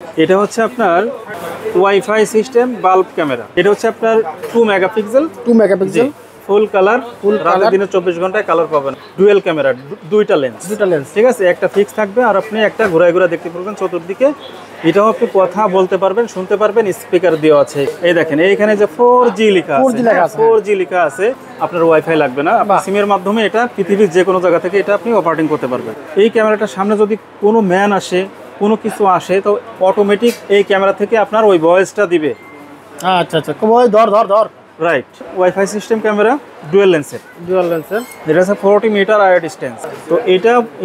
এটা হচ্ছে আপনার ওয়াইফাই সিস্টেম বাল্ব ক্যামেরা। এটা হচ্ছে আপনার 2 মেগাপিক্সেল। ফুল কালার, রাতে দিনে 24 ঘন্টায় কালার পাবেন। ডুয়েল ক্যামেরা, দুইটা লেন্স, ঠিক আছে। একটা ফিক্স থাকবে আর আপনি একটা ঘুরায় ঘুরায় দেখতে পারবেন চতুর্দিকে। এটাও আপনি কথা বলতে পারবেন, শুনতে পারবেন, স্পিকার দেওয়া আছে। এই দেখেন এইখানে যে 4G লেখা আছে, 4G লেখা আছে, আপনার ওয়াইফাই লাগবে না। আপনি সিমের মাধ্যমে এটা পৃথিবীর যে কোনো জায়গা থেকে এটা আপনি অপারেটিং করতে পারবেন। এই ক্যামেরাটার সামনে যদি কোনো ম্যান আসে, কোনো কিছু আসে, তো অটোমেটিক এই ক্যামেরা থেকে আপনার ওই ভয়েসটা দিবে। আচ্ছা আচ্ছা, ধর right. Wifi system camera, dual লেন্সের। এটা হচ্ছে 40 মিটার আইআর ডিস্টেন্স। তো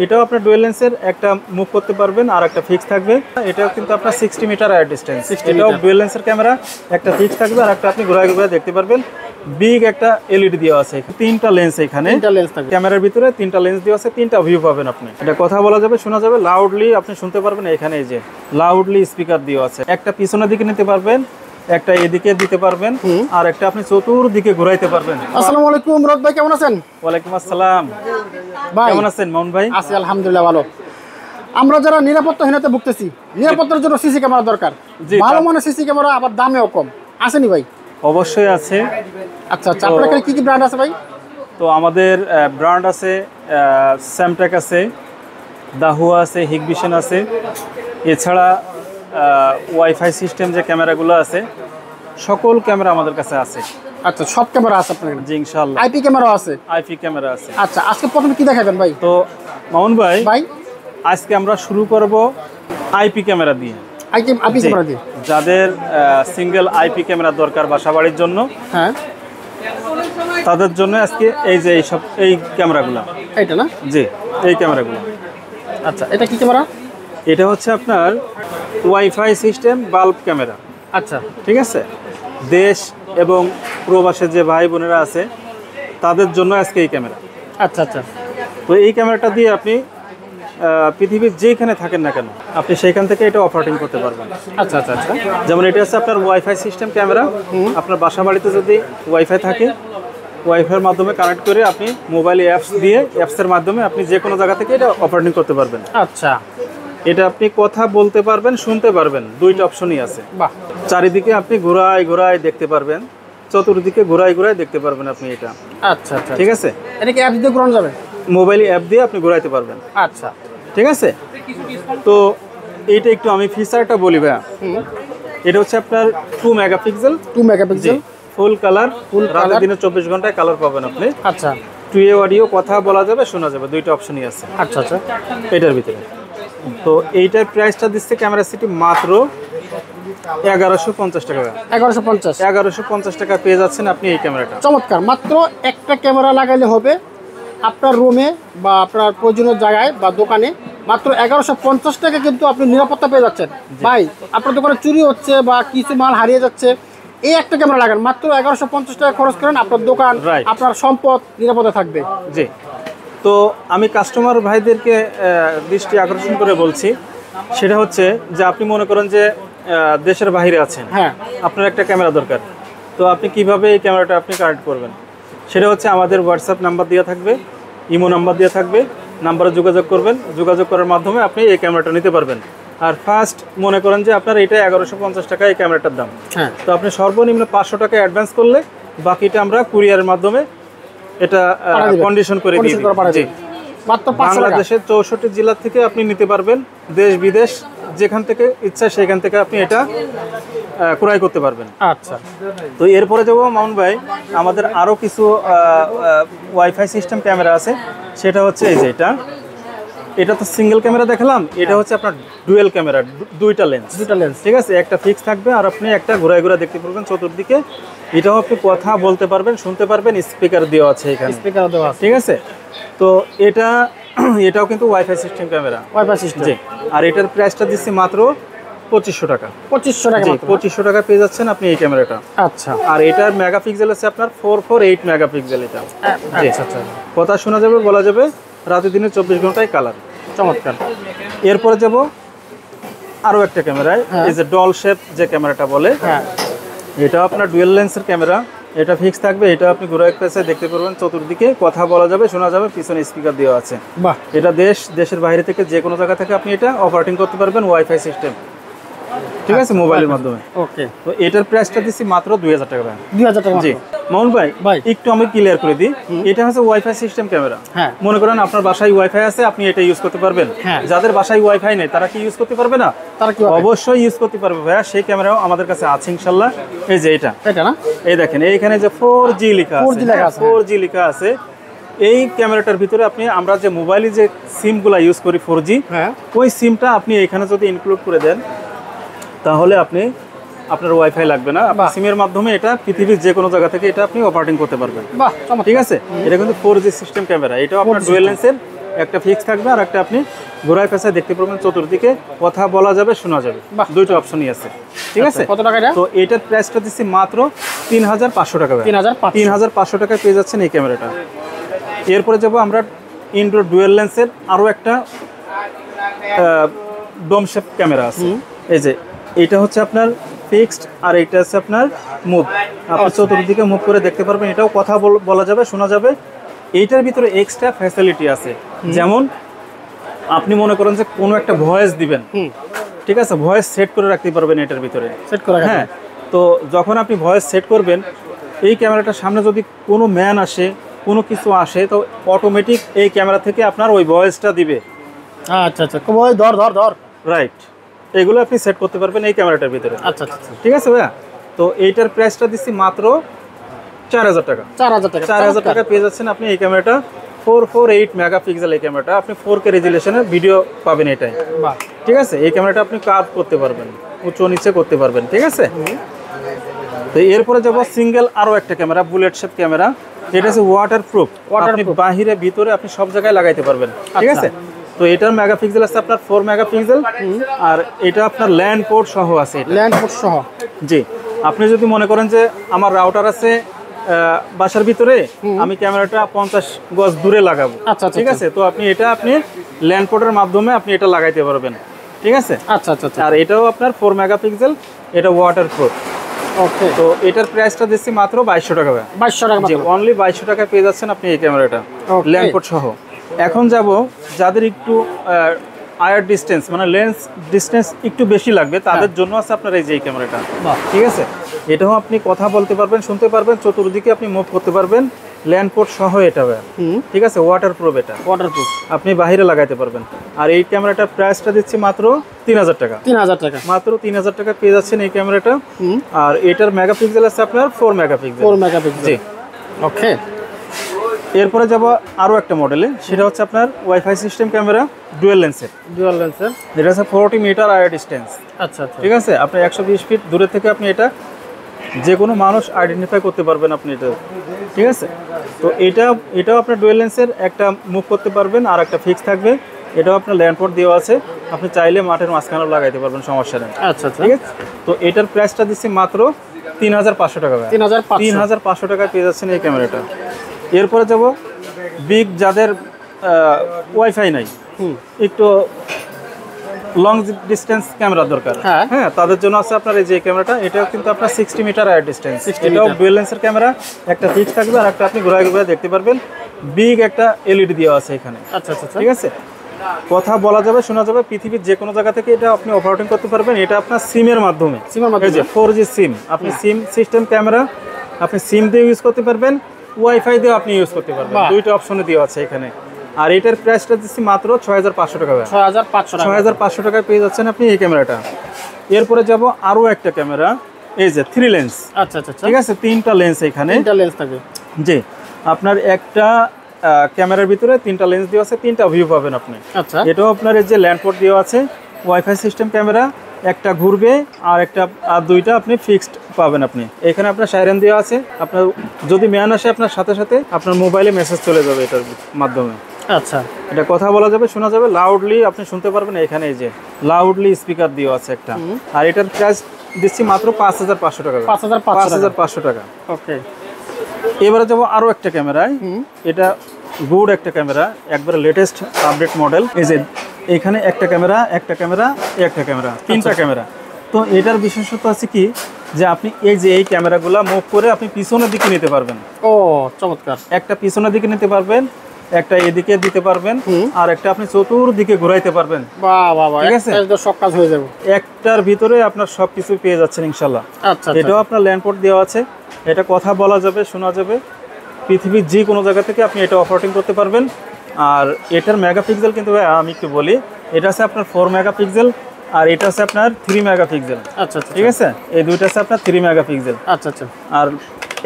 এটাও আপনার ডুয়েল লেন্সের, একটা মুভ করতে পারবেন আর একটা ফিক্স থাকবে। এটাও কিন্তু আপনার 60 মিটার আইআর ডিস্টেন্স। এটাও ডুয়েল লেন্সের ক্যামেরা, একটা ফিক্স থাকবে আর একটা আপনি ঘুরায় ঘুরায় দেখতে পারবেন। বিগ একটা এলইডি দেওয়া আছে, তিনটা লেন্স এখানে। ক্যামেরার ভিতরে তিনটা লেন্স দেওয়া আছে, তিনটা ভিউ পাবেন আপনি। এটা কথা বলা যাবে, শোনা যাবে, লাউডলি আপনি শুনতে পারবেন। এখানে এই যে লাউডলি স্পিকার দেওয়া আছে। একটা পিছনের দিকে নিতে পারবেন, একটা এদিকে দিতে পারবেন, আর একটা আপনি চতুর্দিকে ঘুরাইতে পারবেন। আসসালামু আলাইকুম মুরাদ ভাই, কেমন আছেন? ওয়ালাইকুম আসসালাম ভাই, কেমন আছেন মামুন ভাই? আছি আলহামদুলিল্লাহ ভালো। আমরা যারা নিরাপত্তাহীনতা ভুগতেছি, নিরাপত্তার জন্য সিসি ক্যামেরা দরকার। ভালো মানের সিসি ক্যামেরা, আবার দামেও কম, আসেনি ভাই? অবশ্যই আছে। আচ্ছা আচ্ছা, আপনার এখানে কি কি ব্র্যান্ড আছে ভাই? তো আমাদের ব্র্যান্ড আছে, স্যামটেক আছে, দাহুয়া আছে, হিগভিশন আছে। এছাড়া ওয়াইফাই সিস্টেম যে ক্যামেরাগুলো আছে, সকল ক্যামেরা আমাদের কাছে আছে। আচ্ছা, সব ক্যামেরা আছে আপনার? জি ইনশাআল্লাহ। আইপি ক্যামেরা আছে? আইপি ক্যামেরা আছে। আচ্ছা, আজকে প্রথমে কি দেখাবেন ভাই? তো মামুন ভাই, আজকে আমরা শুরু করব আইপি ক্যামেরা দিয়ে। আইপি ক্যামেরা দিয়ে যাদের সিঙ্গেল আইপি ক্যামেরা দরকার বাসাবাড়ির জন্য, হ্যাঁ, তাদের জন্য আজকে এই যে এই ক্যামেরাগুলো। এইটা না? জি, এই ক্যামেরাগুলো। আচ্ছা, এটা কি ক্যামেরা? এটা হচ্ছে আপনার ওয়াইফাই সিস্টেম বাল্ব ক্যামেরা। আচ্ছা, ঠিক আছে। দেশ এবং প্রবাসে যে ভাই বোনেরা আছে তাদের জন্য আজকে এই ক্যামেরা। আচ্ছা আচ্ছা। তো এই ক্যামেরাটা দিয়ে আপনি পৃথিবীর যেখানে থাকেন না কেন, আপনি সেইখান থেকে এটা অপারেটিং করতে পারবেন। আচ্ছা আচ্ছা আচ্ছা। যেমন এটা হচ্ছে আপনার ওয়াইফাই সিস্টেম ক্যামেরা। আপনার বাসা বাড়িতে যদি ওয়াইফাই থাকে, ওয়াইফাইয়ের মাধ্যমে কানেক্ট করে আপনি মোবাইল অ্যাপস দিয়ে, অ্যাপসের মাধ্যমে আপনি যে কোনো জায়গা থেকে এটা অপারেটিং করতে পারবেন। আচ্ছা, এটা আপনি কথা বলতে পারবেন, শুনতে পারবেন, দুইটা অপশনই আছে। বাহ। চারিদিকে আপনি ঘোরায় ঘোরায় দেখতে পারবেন, চতুর্দিকে ঘোরায় ঘোরায় দেখতে পারবেন আপনি এটা। আচ্ছা আচ্ছা, ঠিক আছে। এটা কি অ্যাপ দিয়ে ঘোরানো যাবে? মোবাইল অ্যাপ দিয়ে আপনি ঘোরাইতে পারবেন। আচ্ছা, ঠিক আছে। তো এইটা একটু আমি ফিচারটা বলি ভাইয়া। এটা হচ্ছে আপনার 2 মেগাপিক্সেল। ফুল কালার, রাতে দিনে 24 ঘন্টায় কালার পাবেন আপনি। আচ্ছা, 2A অডিও, কথা বলা যাবে, শোনা যাবে, দুইটা অপশনই আছে। আচ্ছা আচ্ছা, এটার ভিতরে। তো এইটার প্রাইসটা দিচ্ছে ক্যামেরা সিটি মাত্র 1150 টাকা। 1150 টাকা পেয়ে যাচ্ছেন আপনি এই ক্যামেরাটা। চমৎকার। মাত্র একটা ক্যামেরা লাগাইলে হবে আপনার রুমে বা আপনার প্রয়োজনীয় জায়গায় বা দোকানে। মাত্র 1150 টাকা কিন্তু আপনি নিরাপত্তা পেয়ে যাচ্ছেন। ভাই, আপনার দোকানে চুরি হচ্ছে বা কিছু মাল হারিয়ে যাচ্ছে, এই একটা ক্যামেরা লাগান, মাত্র 1150 টাকা খরচ করেন, আপনার দোকান, আপনার সম্পদ নিরাপদে থাকবে। জি। তো আমি কাস্টমার ভাইদেরকে দৃষ্টি আকর্ষণ করে বলছি, সেটা হচ্ছে যে আপনি মনে করেন যে দেশের বাইরে আছেন, হ্যাঁ, আপনার একটা ক্যামেরা দরকার। তো আপনি কিভাবে এই ক্যামেরাটা আপনি কানেক্ট করবেন, সেটা হচ্ছে আমাদের হোয়াটসঅ্যাপ নাম্বার দেওয়া থাকবে, ইমো নাম্বার দেওয়া থাকবে, নাম্বারে যোগাযোগ করবেন। যোগাযোগ করার মাধ্যমে আপনি এই ক্যামেরাটা নিতে পারবেন। আর ফার্স্ট মনে করেন যে আপনার এটা 1150 টাকা এই ক্যামেরাটার দাম। হ্যাঁ, তো আপনি সর্বনিম্ন 500 টাকা অ্যাডভান্স করলে বাকিটা আমরা কুরিয়ারের মাধ্যমে এটা কন্ডিশন করে দিই। জি, মাত্র বাংলাদেশের 64 জেলা থেকে আপনি নিতে পারবেন। দেশ বিদেশ যেখান থেকে ইচ্ছা সেখান থেকে আপনি এটা ক্রয় করতে পারবেন। আচ্ছা। তো এরপরে যাবো মামুন ভাই, আমাদের আরও কিছু ওয়াইফাই সিস্টেম ক্যামেরা আছে। সেটা হচ্ছে এই যে এটা তো সিঙ্গেল ক্যামেরা দেখালাম, এটা হচ্ছে আপনার ডুয়েল ক্যামেরা, দুইটা লেন্স। ঠিক আছে। একটা ফিক্স থাকবে আর আপনি একটা ঘোরায় ঘোরায় দেখতে পারবেন চতুর্দিকে। এটাও আপনি কথা বলতে পারবেন, শুনতে পারবেন, স্পিকার দেওয়া আছে এখানে। ঠিক আছে। তো এটাও কিন্তু ওয়াইফাই সিস্টেম ক্যামেরা। জি। আর এটার প্রাইসটা দিচ্ছি মাত্র 2500 টাকা। 2500 টাকা পেয়ে যাচ্ছেন আপনি এই ক্যামেরাটা। আচ্ছা। আর এটার মেগাপিক্সেল আছে আপনার 448 মেগাপিক্সেল। এটা কথা শোনা যাবে, বলা যাবে, রাতে দিনে 24 ঘন্টায় কালার। চমৎকার। এরপরে যাব আরও একটা ক্যামেরায়, এই যে ডল শেপ যে ক্যামেরাটা বলে, এটা আপনার ডুয়েল লেন্সের ক্যামেরা। এটা ফিক্স থাকবে, এটা আপনি ঘুরে পেছে দেখতে পারবেন চতুর্দিকে, কথা বলা যাবে, শোনা যাবে, পিছনে স্পিকার দেওয়া আছে। এটা দেশের বাইরে থেকে যে কোনো জায়গা থেকে আপনি এটা অপারেটিং করতে পারবেন ওয়াইফাই সিস্টেম। ঠিক আছে, মোবাইলের মাধ্যমে। ওকে, তো এটার প্রাইসটা দিচ্ছি মাত্র 2000 টাকা। 2000 টাকা। জি মামুন ভাই একটু আমি ক্লিয়ার করে দিই, এটা হচ্ছে ওয়াইফাই সিস্টেম ক্যামেরা। হ্যাঁ, মনে করেন আপনার বাসায় ওয়াইফাই আছে, আপনি এটা ইউজ করতে পারবেন। যাদের বাসায় ওয়াইফাই নেই তারা কি ইউজ করতে পারবে না? তারা কি অবশ্যই ইউজ করতে পারবে ভাইয়া, সেই ক্যামেরাও আমাদের কাছে আছে ইনশাআল্লাহ। এই যে এটা না, এই দেখেন এইখানে যে 4G লেখা আছে, 4G লেখা আছে। এই ক্যামেরাটার ভিতরে আপনি আমরা যে মোবাইলে যে সিমগুলো ইউজ করি 4G, ওই সিমটা আপনি এখানে যদি ইনক্লুড করে দেন তাহলে আপনি আপনার ওয়াইফাই লাগবে না, সিমের মাধ্যমে এটা পৃথিবীর যে কোনো জায়গা থেকে এটা আপনি অপারেটিং করতে পারবেন। ঠিক আছে, এটা কিন্তু 4G সিস্টেম ক্যামেরা। এটাও আপনার ডুয়াল লেন্সের, একটা ফিক্স থাকবে আর একটা আপনি ঘোরায় পেঁচায় দেখতে পারবেন, চতুর্দিকে কথা বলা যাবে, শোনা যাবে, দুইটা অপশনই আছে। ঠিক আছে, কত টাকা এটা? তো এটার প্রাইসটা দিচ্ছি মাত্র 3500 টাকা। 3500 টাকায় পেয়ে যাচ্ছেন এই ক্যামেরাটা। এরপরে যাবো আমরা ইনডোর ডুয়াল লেন্সের আরও একটা ডোম শেপ ক্যামেরা আছে। এই যে এটা হচ্ছে আপনার ফিক্সড আর এটা হচ্ছে আপনার মুভ, আপনি চতুর্দিকে মুভ করে দেখতে পারবেন, এটাও কথা বলা যাবে, শোনা যাবে। এইটার ভিতরে এক্সট্রা ফ্যাসিলিটি আছে, যেমন আপনি মনে করেন যে কোনো একটা ভয়েস দিবেন, ঠিক আছে, ভয়েস সেট করে রাখতে পারবেন এটার ভিতরে। হ্যাঁ, তো যখন আপনি ভয়েস সেট করবেন, এই ক্যামেরাটার সামনে যদি কোনো ম্যান আসে, কোনো কিছু আসে, তো অটোমেটিক এই ক্যামেরা থেকে আপনার ওই ভয়েসটা দিবে। আচ্ছা আচ্ছা, ধর রাইট, এগুলো আপনি সেট করতে পারবেন এই ক্যামেরাটার ভিতরে। আচ্ছা আচ্ছা, ঠিক আছে ভাইয়া। তো এইটার প্রাইসটা দিচ্ছি মাত্র 4000 টাকা। 4000 টাকা পেয়ে যাচ্ছেন আপনি এই ক্যামেরাটা। 448 মেগাপিক্সেল এই ক্যামেরাটা, আপনি 4K রেজুলেশনের ভিডিও পাবেন এটাই। ঠিক আছে, এই ক্যামেরাটা আপনি কার্ভ করতে পারবেন, উঁচু নিচে করতে পারবেন। ঠিক আছে, তো এরপরে যাবো সিঙ্গেল আরও একটা ক্যামেরা, বুলেট শেপ ক্যামেরা। এটা হচ্ছে ওয়াটারপ্রুফ, আপনি বাহিরে ভিতরে আপনি সব জায়গায় লাগাইতে পারবেন। ঠিক আছে, তো এটার মেগাপিক্সেল আছে আপনার 4 মেগাপিক্সেল, আর এটা আপনার ল্যান্ড পোর্ট সহ আছে। ল্যান্ড পোর্ট সহ? জি, আপনি যদি মনে করেন যে আমার রাউটার আছে বাসার ভিতরে, আমি ক্যামেরাটা 50 গজ দূরে লাগাবো, ঠিক আছে, তো আপনি এটা আপনি ল্যান্ড পোর্টের মাধ্যমে আপনি এটা লাগাইতে পারবেন। ঠিক আছে, আচ্ছা আচ্ছা, আর এটাও আপনার 4 মেগাপিক্সেল, এটা ওয়াটারপ্রুফ। ওকে, তো এটার প্রাইসটা দিচ্ছি মাত্র 2200 টাকা। 2200 টাকা, জি, অনলি 2200 টাকা পেয়ে যাচ্ছেন আপনি এই ক্যামেরাটা ল্যান্ড পোর্ট সহ। এখন যাব যাদের একটু আয়ার ডিস্টেন্স, মানে লেন্স ডিস্টেন্স একটু বেশি লাগবে, তাদের জন্য আছে আপনার এই যে ক্যামেরাটা। ঠিক আছে, এটাও আপনি কথা বলতে পারবেন, শুনতে পারবেন, চতুর্দিকে আপনি মুভ করতে পারবেন, ল্যান্ড পোর্ট সহ এটা। ঠিক আছে, ওয়াটারপ্রুফ, এটা ওয়াটারপ্রুফ, আপনি বাইরে লাগাইতে পারবেন। আর এই ক্যামেরাটার প্রাইসটা দিচ্ছি মাত্র 3000 টাকা। 3000 টাকা, মাত্র 3000 টাকা পেয়ে যাচ্ছেন এই ক্যামেরাটা। আর এটার মেগাপিক্সেল আছে আপনার 4 মেগাপিক্সেল। 4 মেগাপিক্সেল, জি। ওকে, এরপরে যাব আরও একটা মডেলে, সেটা হচ্ছে আপনার ওয়াইফাই সিস্টেম ক্যামেরা, ডুয়াল লেন্সের। এটা হচ্ছে 40 মিটার আয়ার ডিস্টেন্স। আচ্ছা আচ্ছা, ঠিক আছে, আপনি 120 ফিট দূরে থেকে আপনি এটা যে কোনো মানুষ আইডেন্টিফাই করতে পারবেন আপনি এটা। ঠিক আছে, তো এটাও আপনার ডুয়াল লেন্সের, একটা মুভ করতে পারবেন আর একটা ফিক্স থাকবে। এটাও আপনার ল্যান্ড পোর্ট দেওয়া আছে, আপনি চাইলে মাঠের মাঝখানেও লাগাইতে পারবেন, সমস্যা নেই। আচ্ছা, ঠিক আছে, তো এটার প্রাইসটা দিচ্ছি মাত্র 3500 টাকা। 3500 টাকায় পেয়ে যাচ্ছেন এই ক্যামেরাটা। এরপরে যাব বিগ, যাদের ওয়াইফাই নাই, একটু লং ডিস্টেন্স ক্যামেরা দরকার, হ্যাঁ, তাদের জন্য আছে আপনার এই যে ক্যামেরাটা। এটাও কিন্তু আপনার 60 মিটার আয়ার ডিস্টেন্স, এটাও ডুয়াল লেন্সের ক্যামেরা, একটা ফিক্স থাকবে আর একটা আপনি ঘোরায় ঘুরে দেখতে পারবেন। বিগ একটা এলইডি দেওয়া আছে এখানে। আচ্ছা আচ্ছা, ঠিক আছে, কথা বলা যাবে, শোনা যাবে, পৃথিবীর যে কোনো জায়গা থেকে এটা আপনি অপারেটিং করতে পারবেন। এটা আপনার সিমের মাধ্যমে, এই যে 4G সিম, আপনি সিম সিস্টেম ক্যামেরা, আপনি সিম দিয়ে ইউজ করতে পারবেন, ওয়াইফাই দিয়ে আপনি ইউজ করতে পারবেন, দুইটা অপশনে দেওয়া আছে এখানে। আর এটার প্রাইসটা দিচ্ছি মাত্র 6500 টাকা। 6500 টাকায় পেয়ে যাচ্ছেন আপনি এই ক্যামেরাটা। এরপরে যাব আরও একটা ক্যামেরা, এই যে 3 লেন্স। আচ্ছা আচ্ছা, ঠিক আছে, 3টা লেন্স এখানে, 3টা লেন্স থাকে। জি, আপনার একটা ক্যামেরার ভিতরে 3টা লেন্স দেওয়া আছে, 3টা ভিউ পাবেন আপনি। আচ্ছা, এটাও আপনার এই যে ল্যান্ড পোর্ট দেওয়া আছে, ওয়াইফাই সিস্টেম ক্যামেরা, একটা ঘুরবে আর দুইটা আপনি ফিক্সড পাবেন আপনি। এখানে আপনার সাইরেন দেওয়া আছে, আপনার যদি ম্যান আসে আপনার সাথে সাথে আপনার মোবাইলে মেসেজ চলে যাবে এটার মাধ্যমে। আচ্ছা, এটা কথা বলা যাবে, শোনা যাবে, লাউডলি আপনি শুনতে পারবেন। এখানে এই যে লাউডলি স্পিকার দেওয়া আছে একটা। আর এটার প্রাইস দিচ্ছি মাত্র 5500 টাকা। 5500 টাকা। ওকে, এবারে যাবো আরও একটা ক্যামেরায়, এটা গুড একটা ক্যামেরা, একবারে লেটেস্ট আপডেট মডেল। এই যে এখানে একটা ক্যামেরা, একটা ক্যামেরা, একটা ক্যামেরা, 3টা ক্যামেরা। তো এটার বিশেষত্ব আছে কি, যে আপনি এই ক্যামেরাগুলো মুভ করে আপনি পিছনের দিকে নিতে পারবেন। ও চমৎকার, একটা পিছনের দিকে নিতে পারবেন, একটা এদিকে দিতে পারবেন আর একটা আপনি চতুর্দিকে ঘুরাইতে পারবেন। বাহ বাহ বাহ, ঠিক আছে, সব কাজ হয়ে যাবে একটার ভিতরে আপনার সবকিছু পেয়ে যাচ্ছেন ইনশাল্লাহ। আচ্ছা, এটাও আপনার ল্যান্ডপোর্ট দেওয়া আছে, এটা কথা বলা যাবে, শোনা যাবে, পৃথিবীর যে কোনো জায়গা থেকে আপনি এটা অপারেটিং করতে পারবেন। আর এটার মেগাপিক্সেল কিন্তু আমি একটু বলি, এটা আছে আপনার 4 মেগাপিক্সেল আর এটা আছে আপনার 3 মেগাপিক্সেল। আচ্ছা, ঠিক আছে, এই দুইটা আছে আপনার 3 মেগাপিক্সেল। আচ্ছা আচ্ছা। আর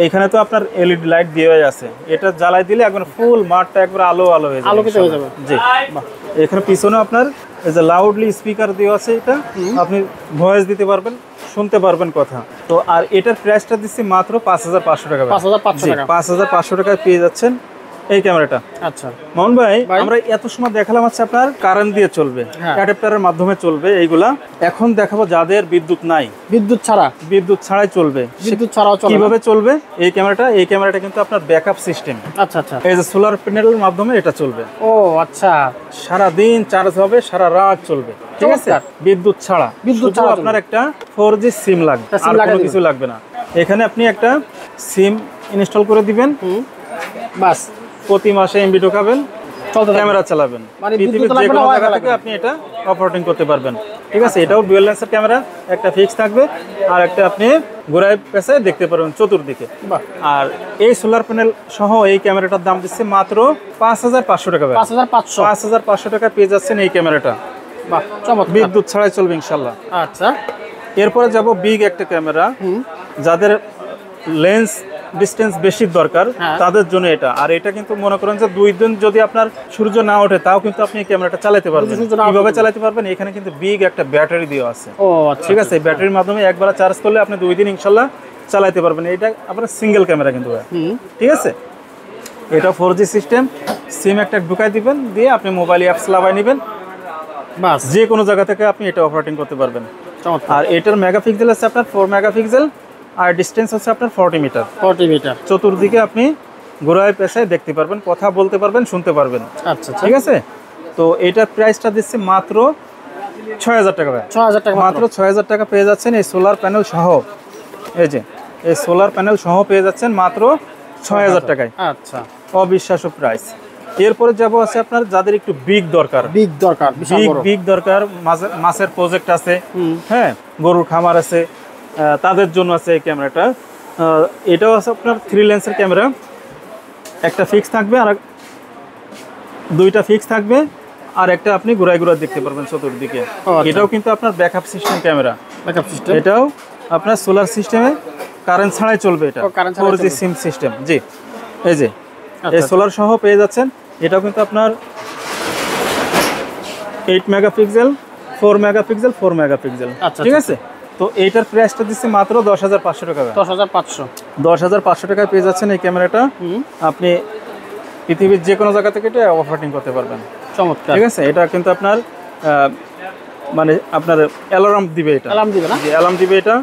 এইখানে তো আপনার এলইডি লাইট দেওয়াই আছে, এটা জ্বালাই দিলে একবার ফুল মাঠটা একবার আলো আলো হয়ে যাবে, আলোকিত হয়ে যাবে। জি, এখানে পিছনে আপনার এই যে লাউডলি স্পিকার দেওয়া আছে, এটা আপনি ভয়েস দিতে পারবেন, শুনতে পারবেন কথা। তো আর এটার প্রাইসটা দিচ্ছি মাত্র 5500 টাকা। 5500 টাকায় পেয়ে যাচ্ছেন এই ক্যামেরাটা। আচ্ছা মামুন ভাই, আমরা এত সময় দেখালাম হচ্ছে আপনার কারেন্ট দিয়ে চলবে, অ্যাডাপ্টারের মাধ্যমে চলবে এইগুলা। এখন দেখাবো যাদের বিদ্যুৎ নাই, বিদ্যুৎ ছাড়াই চলবে, বিদ্যুৎ ছাড়াও চলবে। কিভাবে চলবে এই ক্যামেরাটা? এই ক্যামেরাটা কিন্তু আপনার ব্যাকআপ সিস্টেম। আচ্ছা আচ্ছা। এই যে সোলার প্যানেলের মাধ্যমে এটা চলবে। ও আচ্ছা, সারা দিন চার্জ হবে, সারা রাত চলবে। ঠিক আছে, বিদ্যুৎ ছাড়া। আপনার একটা 4G সিম লাগবে, আর কোনো কিছু লাগবে না। এখানে আপনি একটা সিম ইনস্টল করে দিবেন, বাস প্রতি মাসে এমবি ঢোকাবেন, ক্যামেরা চালাবেন, পৃথিবীর যে কোনো জায়গা থেকে আপনি এটা অপারেটিং করতে পারবেন। ঠিক আছে, এটাও ডুয়াল লেন্সের ক্যামেরা, একটা ফিক্স থাকবে আর একটা আপনি ঘোরায় পেছায় দেখতে পারবেন চতুর্দিকে। আর এই সোলার প্যানেল সহ এই ক্যামেরাটার দাম দিচ্ছে মাত্র 5500 টাকা। 5500 টাকা পেয়ে যাচ্ছেন এই ক্যামেরাটা। বিদ্যুৎ ছাড়াই চলবে ইনশাল্লাহ। আচ্ছা, এরপরে যাব বিগ একটা ক্যামেরা, যাদের লেন্স ডিস্টেন্স বেশি দরকার তাদের জন্য এটা। আর এটা কিন্তু মনে করেন যে 2 দিন যদি আপনার সূর্য না ওঠে তাও কিন্তু আপনি এই ক্যামেরাটা চালাতে পারবেন। কিভাবে চালাতে পারবেন? এখানে কিন্তু বিগ একটা ব্যাটারি দেওয়া আছে। ঠিক আছে, ব্যাটারির মাধ্যমে একবার চার্জ করলে আপনি 2 দিন ইনশাল্লাহ চালাতে পারবেন। এটা আপনার সিঙ্গেল ক্যামেরা কিন্তু। ঠিক আছে, এটা 4G সিস্টেম, সিম একটা ঢুকাই দিবেন, দিয়ে আপনি মোবাইল অ্যাপস লাগাই নেবেন, বাস যে কোনো জায়গা থেকে আপনি এটা অপারেটিং করতে পারবেন। আর এটার মেগাপিক্সেল আছে আপনার 4 মেগাপিক্সেল আর ডিস্টেন্স হচ্ছে আপনার 40 মিটার। চতুর্দিকে আপনি ঘোরায় পেছায় দেখতে পারবেন, কথা বলতে পারবেন, শুনতে পারবেন। আচ্ছা, ঠিক আছে। তো এটার প্রাইসটা দিচ্ছে মাত্র 6000 টাকা। 6000 টাকা, মাত্র 6000 টাকা পেয়ে যাচ্ছেন এই সোলার প্যানেল সহ। এই যে এই সোলার প্যানেল সহ পেয়ে যাচ্ছেন মাত্র 6000 টাকায়। আচ্ছা, অবিশ্বাস্য প্রাইস। এরপরে যাব আছে আপনার যাদের একটু বিগ দরকার, বিগ দরকার, মাছের প্রজেক্ট আছে, হ্যাঁ, গরুর খামার আছে, তাদের জন্য আছে এই ক্যামেরাটা। এটাও আছে আপনার 3 লেন্সের ক্যামেরা, একটা ফিক্স থাকবে আর দুইটা ফিক্স থাকবে আর একটা আপনি ঘুরায় ঘুরায় দেখতে পারবেন চতুর্দিকে। এটাও কিন্তু আপনার ব্যাকআপ সিস্টেম ক্যামেরা। এটাও আপনার সোলার সিস্টেমে, কারেন্ট ছাড়াই চলবে। এটা 4G সিম সিস্টেম। জি, এই যে এই সোলার সহ পেয়ে যাচ্ছেন। এটাও কিন্তু আপনার 8 মেগাপিক্সেল, 4 মেগাপিক্সেল, 4 মেগাপিক্সেল। ঠিক আছে, তো এইটার প্রাইসটা দিচ্ছে মাত্র 10500 টাকা। 10500 টাকায় পেয়ে যাচ্ছেন এই ক্যামেরাটা। আপনি পৃথিবীর যে কোনো জায়গা থেকে এটা অপারেটিং করতে পারবেন। চমৎকার। ঠিক আছে, এটা কিন্তু আপনার মানে আপনার অ্যালার্ম দিবে। এটা অ্যালার্ম দিবে। এটা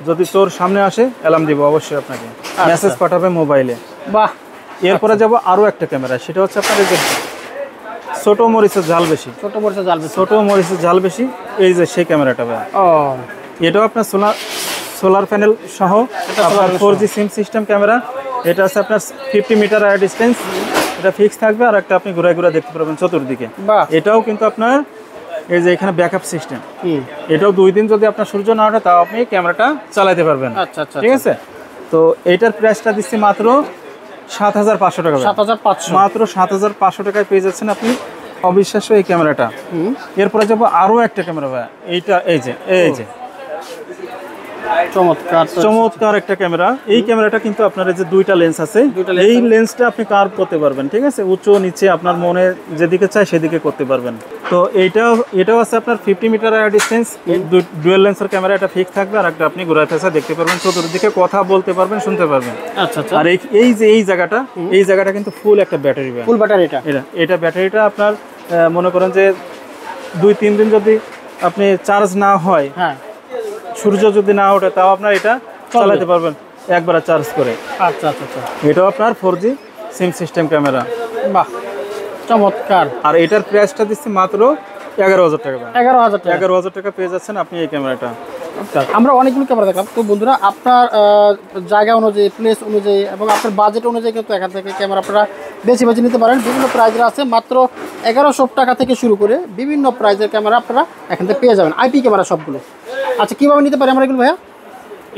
যদি তোর সামনে আসে অ্যালার্ম দিবে অবশ্যই, আপনাকে মেসেজ পাঠাবে মোবাইলে। বাহ। এরপরে যাব আরো একটা ক্যামেরা, সেটা হচ্ছে আপনার এই যে ছোট মরিচের ঝাল বেশি। এই যে সেই ক্যামেরাটা ভাই। এটাও আপনার সোলার প্যানেল সহ 4G সিম সিস্টেম ক্যামেরা। এটা আছে আপনার 50 মিটার এয়ার ডিস্টেন্স, এটা ফিক্স থাকবে আর একটা আপনি ঘুরায় ঘুরায় দেখতে পারবেন চতুর্দিকে। এটাও কিন্তু আপনার এই যে এখানে ব্যাকআপ সিস্টেম। এটাও 2 দিন যদি আপনার সূর্য না ওঠে তাও আপনি ক্যামেরাটা চালাতে পারবেন। ঠিক আছে, তো এইটার প্রাইসটা দিচ্ছি মাত্র 7500 টাকা। মাত্র 7500 টাকায় পেয়ে যাচ্ছেন আপনি অবিশ্বাস্য এই ক্যামেরাটা। এরপরে যাবো আরো একটা ক্যামেরা ভাই, এইটা এই যে চমৎকার একটা ক্যামেরা। এই ক্যামেরাটা কিন্তু আপনার যে 2টা লেন্স আছে, এই লেন্সটা আপনি কার্ভ করতে পারবেন। ঠিক আছে, উঁচু নিচে আপনার মনে যেদিকে চাই সেদিকে করতে পারবেন। তো এটাও আছে আপনার 50 মিটার এয়ার ডিস্টেন্স, ডুয়াল লেন্সের ক্যামেরা। এটা ফিক্স থাকবে আর একটা আপনি ঘোরায় পেছায় দেখতে পারবেন, চতুর্দিকে কথা বলতে পারবেন, শুনতে পারবেন। আচ্ছা। আর এই জায়গাটা কিন্তু ফুল একটা ব্যাটারি। এটা ব্যাটারিটা আপনার মনে করেন যে 2-3 দিন যদি আপনি চার্জ না হয়, সূর্য যদি না ওঠে তাও আপনার এটা চালাতে পারবেন একবার চার্জ করে। আচ্ছা। এটাও আপনার 4G সিম সিস্টেম ক্যামেরা। বাহ, চমৎকার। আর এটার প্রাইসটা দিচ্ছি মাত্র 11000 টাকা। 11000 টাকা পেয়ে যাচ্ছেন আপনি এই ক্যামেরাটা। আমরা অনেকগুলো ক্যামেরা দেখলাম। তো বন্ধুরা আপনার জায়গা অনুযায়ী, প্লেস অনুযায়ী এবং আপনার বাজেট অনুযায়ী কিন্তু এখান থেকে ক্যামেরা আপনারা বেছে বেছে নিতে পারেন। বিভিন্ন প্রাইজের আছে, মাত্র 1100 টাকা থেকে শুরু করে বিভিন্ন প্রাইজের ক্যামেরা আপনারা এখান থেকে পেয়ে যাবেন, আইপি ক্যামেরা সবগুলো। আচ্ছা, কীভাবে নিতে পারি আমরা এগুলো ভাইয়া?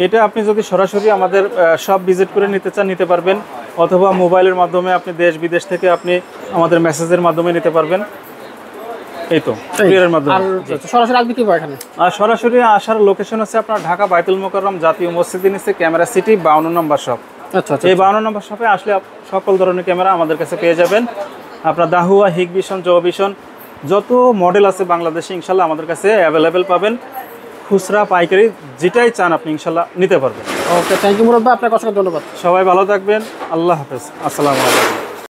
এটা আপনি যদি সরাসরি আমাদের সব ভিজিট করে নিতে চান নিতে পারবেন, অথবা মোবাইলের মাধ্যমে আপনি দেশ বিদেশ থেকে আপনি আমাদের মেসেজের মাধ্যমে নিতে পারবেন। এই তো কুরিয়ারের মাধ্যমে। সরাসরি আসবে কি এখানে? আর সরাসরি আসার লোকেশন হচ্ছে আপনার ঢাকা বাইতুল মোকাররম জাতীয় মসজিদের নিচে ক্যামেরা সিটি 52 নম্বর শপ। আচ্ছা, এই 52 নম্বর শপে আসলে সকল ধরনের ক্যামেরা আমাদের কাছে পেয়ে যাবেন। আপনার দাহুয়া, হিগভিশন, জোভিশন যত মডেল আছে বাংলাদেশে ইনশাল্লাহ আমাদের কাছে অ্যাভেলেবেল পাবেন। খুচরা পাইকারি যেটাই চান আপনি ইনশাল্লাহ নিতে পারবেন। ওকে, থ্যাংক ইউ মুরাদ ভাই, আপনাকে অসংখ্য ধন্যবাদ। সবাই ভালো থাকবেন, আল্লাহ হাফেজ, আসসালামু আলাইকুম।